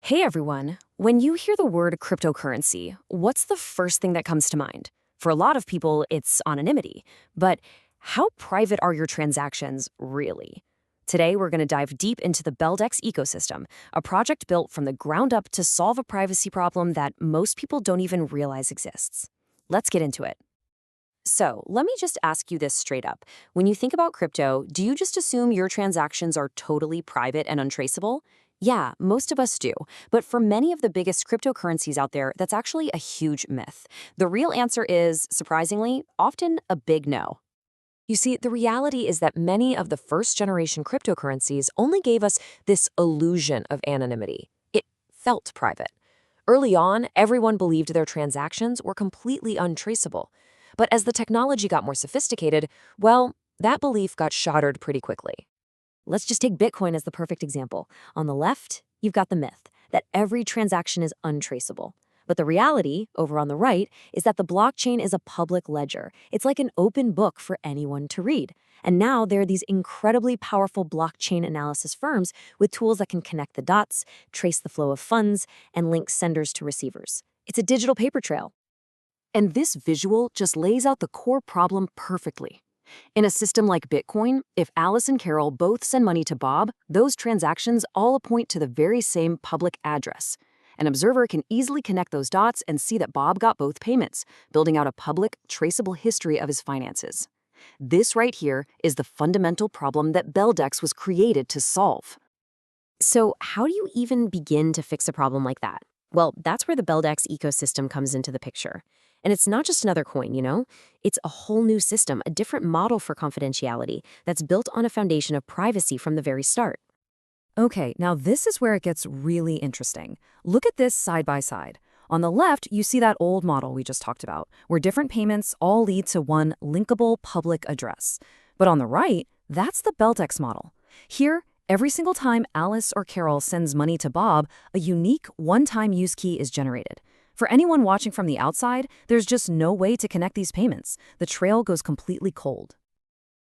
Hey everyone, when you hear the word cryptocurrency, what's the first thing that comes to mind? For a lot of people, it's anonymity. But how private are your transactions really? Today, we're going to dive deep into the Beldex ecosystem, a project built from the ground up to solve a privacy problem that most people don't even realize exists. Let's get into it. So, let me just ask you this straight up. When you think about crypto, do you just assume your transactions are totally private and untraceable? Yeah, most of us do. But for many of the biggest cryptocurrencies out there, that's actually a huge myth. The real answer is, surprisingly, often a big no. You see, the reality is that many of the first-generation cryptocurrencies only gave us this illusion of anonymity. It felt private. Early on, everyone believed their transactions were completely untraceable. But as the technology got more sophisticated, well, that belief got shattered pretty quickly. Let's just take Bitcoin as the perfect example. On the left, you've got the myth that every transaction is untraceable. But the reality, over on the right, is that the blockchain is a public ledger. It's like an open book for anyone to read. And now there are these incredibly powerful blockchain analysis firms with tools that can connect the dots, trace the flow of funds, and link senders to receivers. It's a digital paper trail. And this visual just lays out the core problem perfectly. In a system like Bitcoin, if Alice and Carol both send money to Bob, those transactions all point to the very same public address. An observer can easily connect those dots and see that Bob got both payments, building out a public, traceable history of his finances. This right here is the fundamental problem that Beldex was created to solve. So how do you even begin to fix a problem like that? Well, that's where the Beldex ecosystem comes into the picture. And it's not just another coin, you know? It's a whole new system, a different model for confidentiality that's built on a foundation of privacy from the very start. Okay, now this is where it gets really interesting. Look at this side by side. On the left, you see that old model we just talked about, where different payments all lead to one linkable public address. But on the right, that's the Beldex model. Here, every single time Alice or Carol sends money to Bob, a unique one-time use key is generated. For anyone watching from the outside, there's just no way to connect these payments. The trail goes completely cold.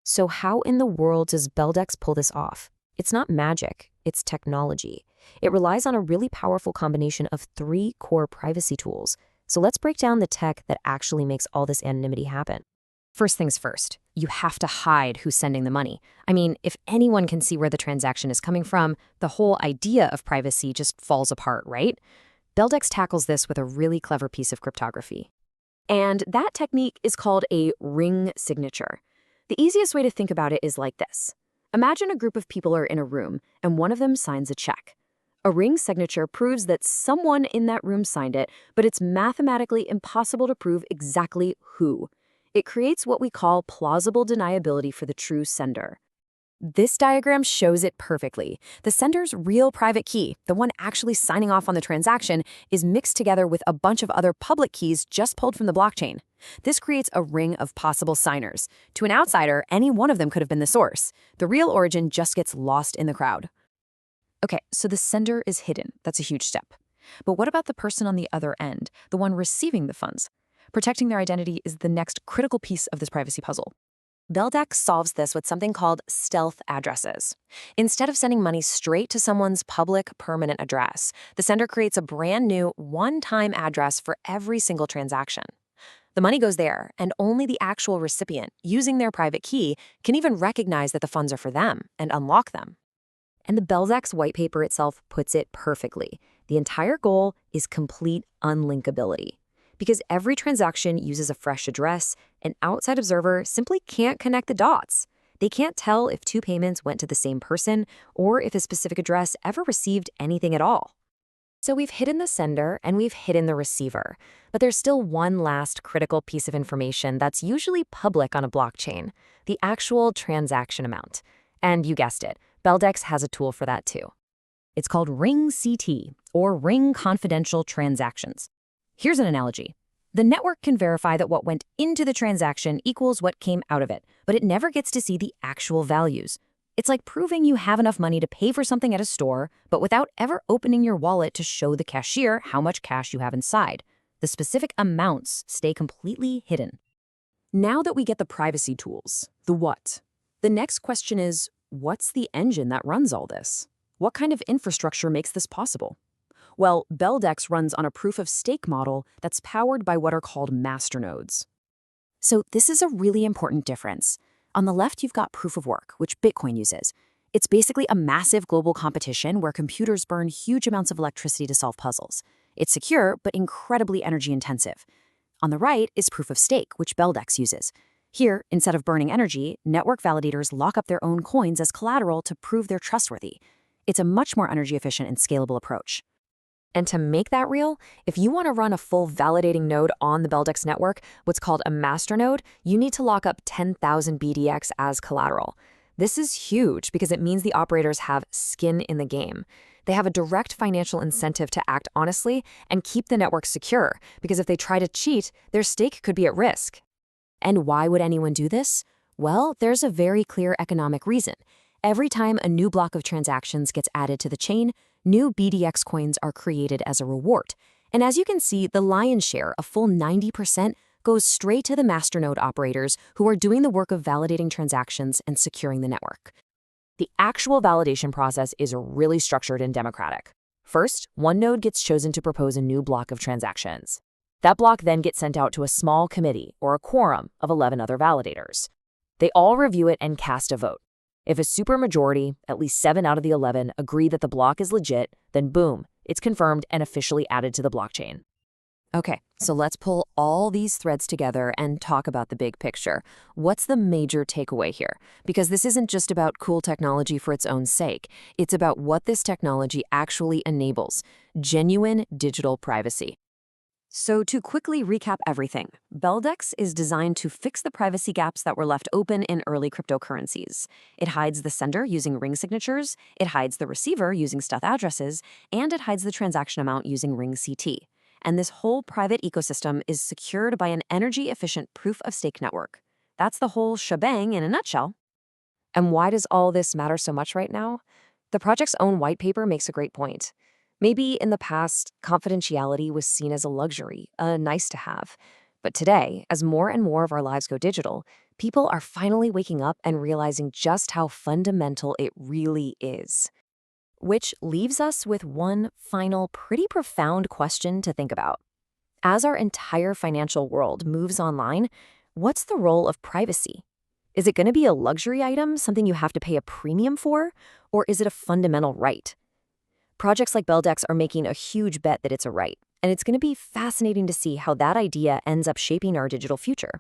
So how in the world does Beldex pull this off? It's not magic, it's technology. It relies on a really powerful combination of three core privacy tools. So let's break down the tech that actually makes all this anonymity happen. First things first, you have to hide who's sending the money. I mean, if anyone can see where the transaction is coming from, the whole idea of privacy just falls apart, right? Beldex tackles this with a really clever piece of cryptography. And that technique is called a ring signature. The easiest way to think about it is like this. Imagine a group of people are in a room, and one of them signs a check. A ring signature proves that someone in that room signed it, but it's mathematically impossible to prove exactly who. It creates what we call plausible deniability for the true sender. This diagram shows it perfectly. The sender's real private key, the one actually signing off on the transaction, is mixed together with a bunch of other public keys just pulled from the blockchain. This creates a ring of possible signers. To an outsider, any one of them could have been the source. The real origin just gets lost in the crowd. Okay, so the sender is hidden. That's a huge step. But what about the person on the other end, the one receiving the funds? Protecting their identity is the next critical piece of this privacy puzzle. Beldex solves this with something called stealth addresses. Instead of sending money straight to someone's public permanent address, the sender creates a brand new one-time address for every single transaction. The money goes there, and only the actual recipient, using their private key, can even recognize that the funds are for them and unlock them. And the Beldex white paper itself puts it perfectly. The entire goal is complete unlinkability. Because every transaction uses a fresh address, an outside observer simply can't connect the dots. They can't tell if two payments went to the same person or if a specific address ever received anything at all. So we've hidden the sender and we've hidden the receiver, but there's still one last critical piece of information that's usually public on a blockchain, the actual transaction amount. And you guessed it, Beldex has a tool for that too. It's called RingCT, or Ring Confidential Transactions. Here's an analogy. The network can verify that what went into the transaction equals what came out of it, but it never gets to see the actual values. It's like proving you have enough money to pay for something at a store, but without ever opening your wallet to show the cashier how much cash you have inside. The specific amounts stay completely hidden. Now that we get the privacy tools, the what, the next question is, what's the engine that runs all this? What kind of infrastructure makes this possible? Well, Beldex runs on a proof-of-stake model that's powered by what are called masternodes. So this is a really important difference. On the left, you've got proof of work, which Bitcoin uses. It's basically a massive global competition where computers burn huge amounts of electricity to solve puzzles. It's secure, but incredibly energy intensive. On the right is proof of stake, which Beldex uses. Here, instead of burning energy, network validators lock up their own coins as collateral to prove they're trustworthy. It's a much more energy efficient and scalable approach. And to make that real, if you want to run a full validating node on the Beldex network, what's called a masternode, you need to lock up 10,000 BDX as collateral. This is huge because it means the operators have skin in the game. They have a direct financial incentive to act honestly and keep the network secure, because if they try to cheat, their stake could be at risk. And why would anyone do this? Well, there's a very clear economic reason. Every time a new block of transactions gets added to the chain, new BDX coins are created as a reward. And as you can see, the lion's share, a full 90%, goes straight to the masternode operators who are doing the work of validating transactions and securing the network. The actual validation process is really structured and democratic. First, one node gets chosen to propose a new block of transactions. That block then gets sent out to a small committee or a quorum of 11 other validators. They all review it and cast a vote. If a supermajority, at least 7 out of the 11, agree that the block is legit, then boom, it's confirmed and officially added to the blockchain. Okay, so let's pull all these threads together and talk about the big picture. What's the major takeaway here? Because this isn't just about cool technology for its own sake. It's about what this technology actually enables: genuine digital privacy. So to quickly recap everything, Beldex is designed to fix the privacy gaps that were left open in early cryptocurrencies. It hides the sender using ring signatures, it hides the receiver using stealth addresses, and it hides the transaction amount using RingCT. And this whole private ecosystem is secured by an energy-efficient proof-of-stake network. That's the whole shebang in a nutshell. And why does all this matter so much right now? The project's own white paper makes a great point. Maybe in the past, confidentiality was seen as a luxury, a nice to have. But today, as more and more of our lives go digital, people are finally waking up and realizing just how fundamental it really is. Which leaves us with one final, pretty profound question to think about. As our entire financial world moves online, what's the role of privacy? Is it going to be a luxury item, something you have to pay a premium for, or is it a fundamental right? Projects like Beldex are making a huge bet that it's a right, and it's going to be fascinating to see how that idea ends up shaping our digital future.